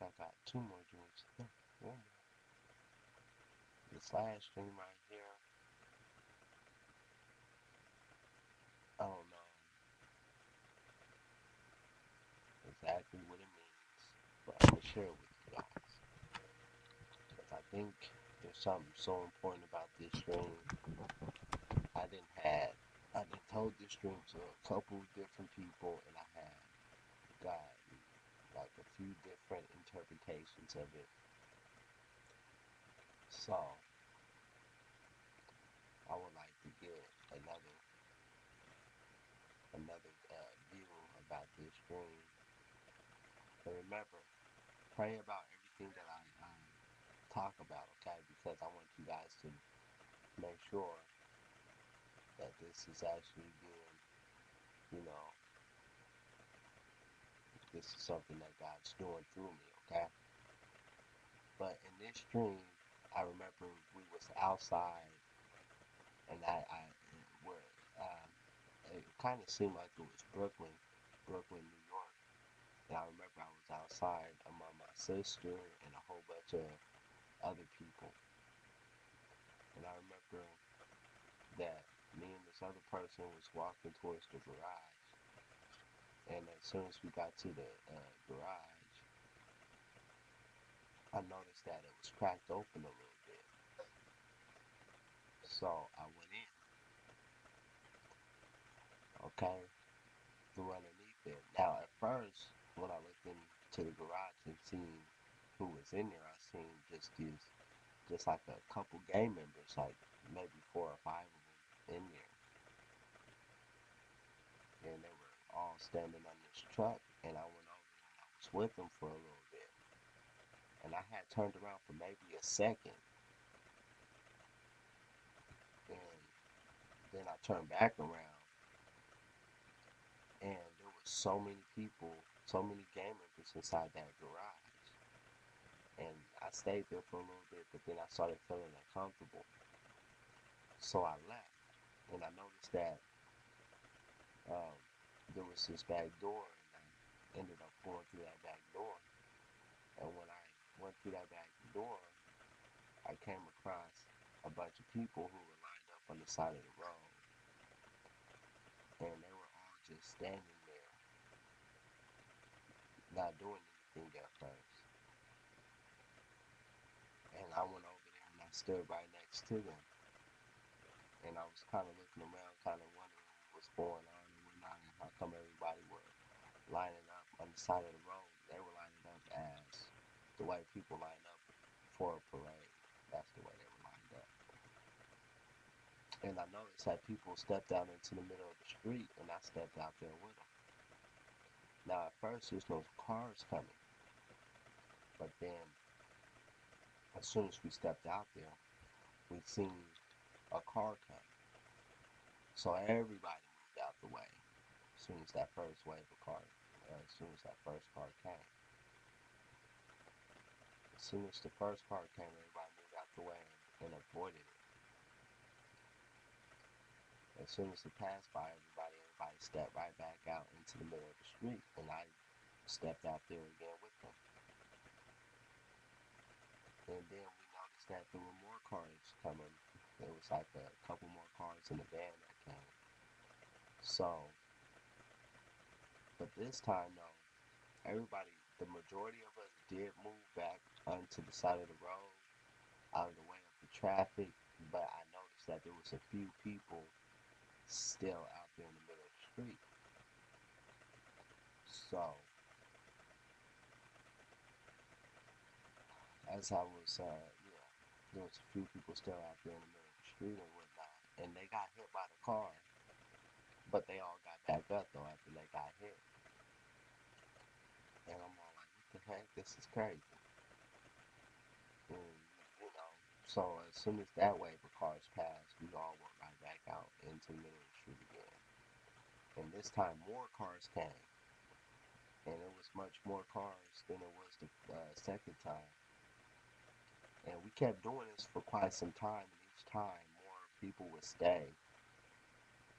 I got two more dreams. No, one more. This last dream right here, I don't know exactly what it means, but I'm gonna share it with you guys. Because I think there's something so important about this dream. I didn't had I done told this dream to a couple different people, and I had gotten like a few different interpretations of it. So I would like to get another view about this dream. And remember, pray about everything that I talk about, okay? Because I want you guys to make sure that this is actually being, you know, this is something that God's doing through me, okay? But in this dream, I remember we was outside, and I where it kind of seemed like it was Brooklyn, New York. And I remember I was outside among my sister and a whole bunch of other people. And I remember that me and this other person was walking towards the garage. And as soon as we got to the garage, I noticed that it was cracked open a little bit. So I went in, okay, through underneath it. Now, at first, when I looked into the garage and seen who was in there, I seen just like a couple gang members, like maybe 4 or 5 of them in there. And they were all standing on this truck. And I went over and I was with them for a little bit. And I had turned around for maybe a second. And then I turned back around. And there was so many people, so many gang members inside that garage. And I stayed there for a little bit, but then I started feeling uncomfortable. So I left. And I noticed that um, there was this back door, and I ended up going through that back door. And when I went through that back door, I came across a bunch of people who were lined up on the side of the road, and they were all just standing there, not doing anything at first. And I went over there and I stood right next to them, and I was kind of looking around, kind of wondering what's going on and whatnot, and how come everybody were lining up on the side of the road. They were lining up as the way people line up for a parade. That's the way they were lined up. And I noticed that people stepped out into the middle of the street, and I stepped out there with them. Now, at first, there's no cars coming, but then as soon as we stepped out there, we seen a car come. So everybody moved out the way as soon as that first wave of cars, as soon as that first car came. As soon as the first car came, everybody moved out the way and avoided it. As soon as it passed by everybody stepped right back out into the middle of the street, and I stepped out there again with them. And then we noticed that there were more cars coming. There was like a couple more cars in the van that came. So, but this time though, everybody, the majority of us did move back onto the side of the road, out of the way of the traffic. But I noticed that there was a few people still out there in the middle of the street. So, as I was, there was a few people still out there in the middle of the street and whatnot, and they got hit by the car, but they all got back up though after they got hit. And I'm all like, what the heck? This is crazy. And, you know, so as soon as that wave of cars passed, we all went right back out into the middle of the street again. And this time more cars came, and it was much more cars than it was the second time. And we kept doing this for quite some time, and each time more people would stay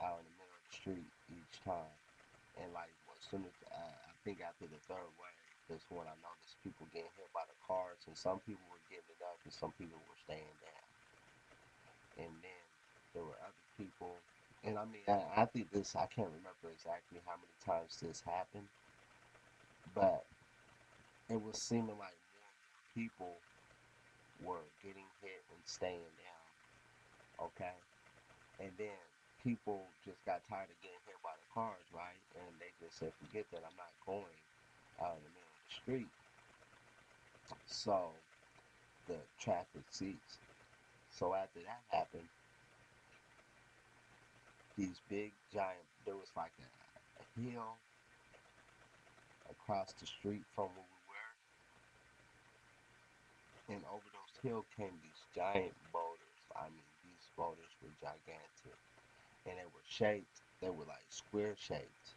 out in the middle of the street each time. And like as soon as I think after the third wave, is when I noticed people getting hit by the cars, and some people were getting it up, and some people were staying down. And then there were other people, and I mean, I think this, I can't remember exactly how many times this happened, but it was seeming like more and more people were getting hit and staying down. Okay, and then people just got tired of getting hit by the cars, right? And they just said, forget that, I'm not going out in the middle of the street. So the traffic ceased. So after that happened, these big giant, there was like a hill across the street from where we were, and over those hills came these giant boulders. I mean, these boulders were gigantic, and they were shaped. They were like square shaped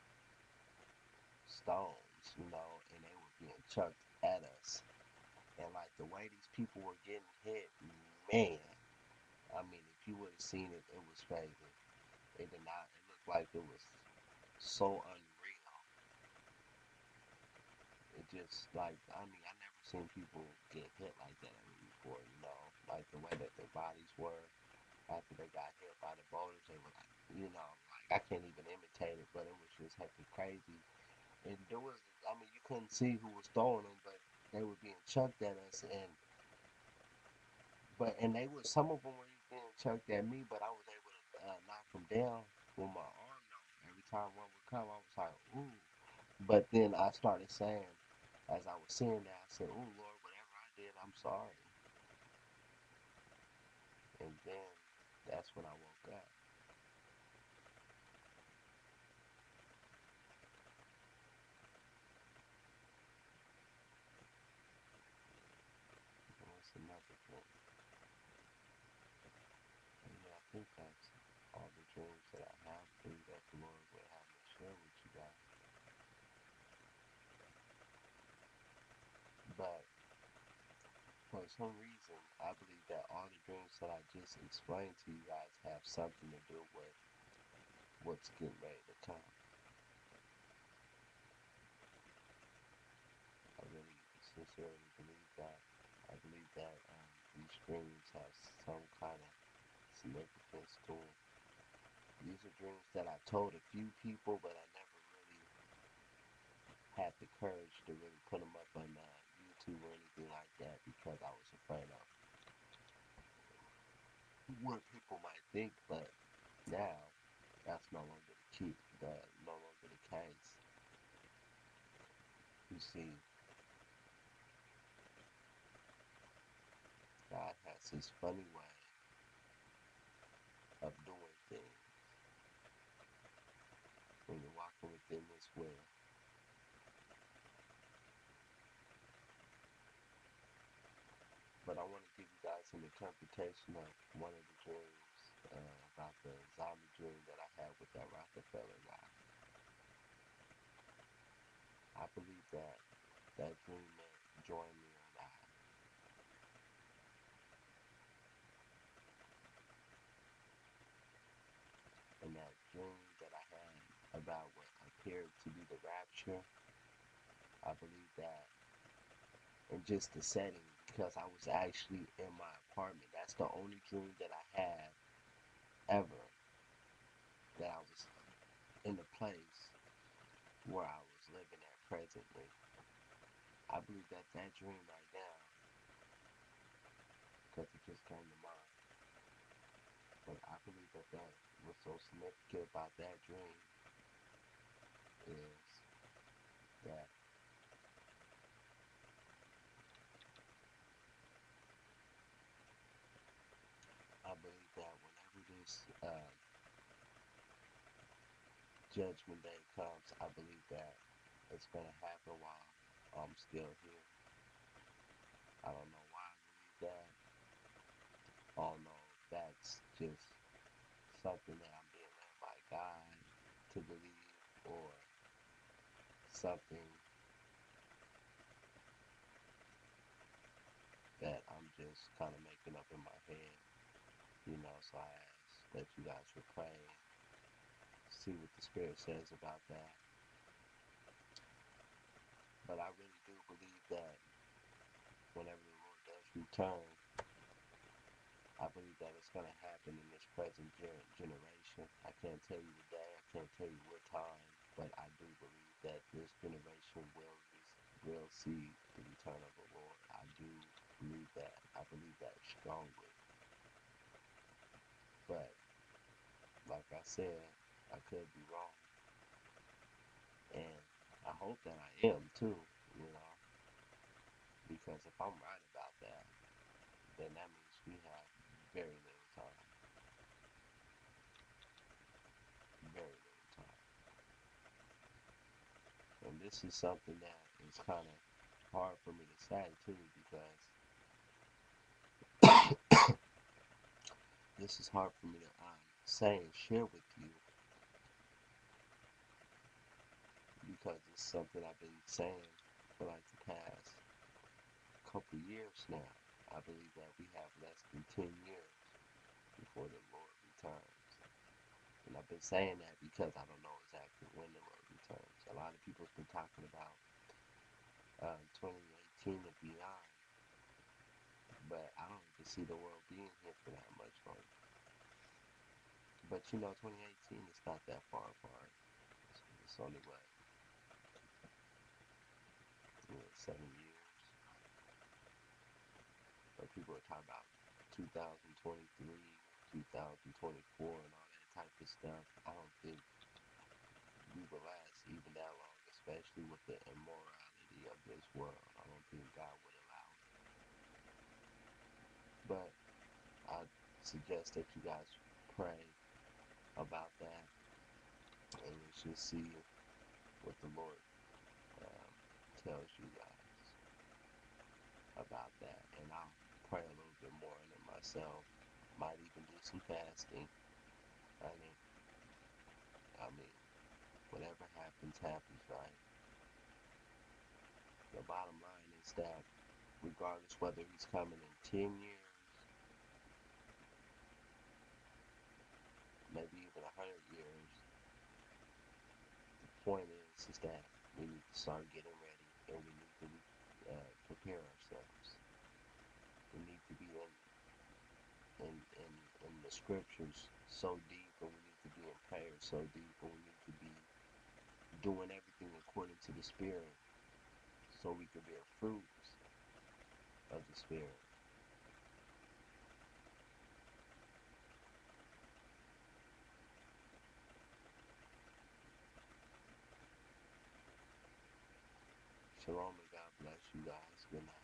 stones, and they were being chucked at us. And like the way these people were getting hit, man. I mean, if you would have seen it, it was crazy. It did not. It looked like it was so unreal. It just like I mean, I never seen people get hit like that ever before. Like the way that their bodies were after they got hit by the boulders. They were like I can't even imitate it, but it was just heckin' crazy. And there was, I mean, you couldn't see who was throwing them, but they were being chucked at us, and they were some of them were being chucked at me, but I was able to knock them down with my arm. Though every time one would come, I was like, ooh. But then I started saying, as I was seeing that, I said, ooh, Lord, whatever I did, I'm sorry. And then that's when I woke up. And what's another thing? And yeah, I think that's all the dreams that I have. Things that the Lord would have me share with you guys. But for some reason, I believe that all the dreams that I just explained to you guys have something to do with what's getting ready to come. I really sincerely believe that. I believe that these dreams have some kind of significance to them. These are dreams that I told a few people, but I never really had the courage to really put them up on YouTube or anything like that because I was afraid of what people might think. But now, that's no longer the case. You see, God has His funny way of doing things when you're walking within His will. But I want to give you guys an interpretation of one of the dreams about the zombie dream that I had with that Rockefeller guy. I believe that that dream meant join me or die. And that dream that I had about what appeared to be the rapture, I believe that in just the setting, because I was actually in my apartment. That's the only dream that I had ever, that I was in the place where I was living at presently. I believe that that dream right now, because it just came to mind, but I believe that what's so significant about that dream is that I believe that whenever this judgment day comes, I believe that it's going to happen while I'm still here. I don't know why I believe that. I don't know if that's just something that I'm being led by God to believe, or something that I'm just kind of making up in my head. So I ask that you guys would pray and see what the Spirit says about that. But I really do believe that whenever the Lord does return, I believe that it's going to happen in this present generation. I can't tell you the day, I can't tell you what time, but I do believe that this generation will see the return of the Lord. I do believe that. I believe that strongly. But like I said, I could be wrong. And I hope that I am too, you know, because if I'm right about that, then that means we have very little time. Very little time. And this is something that is kind of hard for me to say too, because this is hard for me to say and share with you, because it's something I've been saying for like the past couple years now. I believe that we have less than 10 years before the Lord returns. And I've been saying that because I don't know exactly when the Lord returns. A lot of people's been talking about 2018 and beyond, but I don't even see the world being here for that much longer. But you know, 2018 is not that far apart. It's only what, 7 years. But people are talking about 2023, 2024, and all that type of stuff. I don't think we will last even that long, especially with the immorality of this world. I don't think God would allow it. But I suggest that you guys pray about that, and let's just see what the Lord um, tells you guys about that. And I'll pray a little bit more on it myself. Might even do some fasting. I mean, I mean, whatever happens, happens, right? The bottom line is that regardless whether he's coming in 10 years, maybe even 100 years, the point is that we need to start getting ready, and we need to prepare ourselves. We need to be in the scriptures so deep, and we need to be in prayer so deep, and we need to be doing everything according to the Spirit so we can bear fruits of the Spirit. Shalom and God bless you guys. Good night.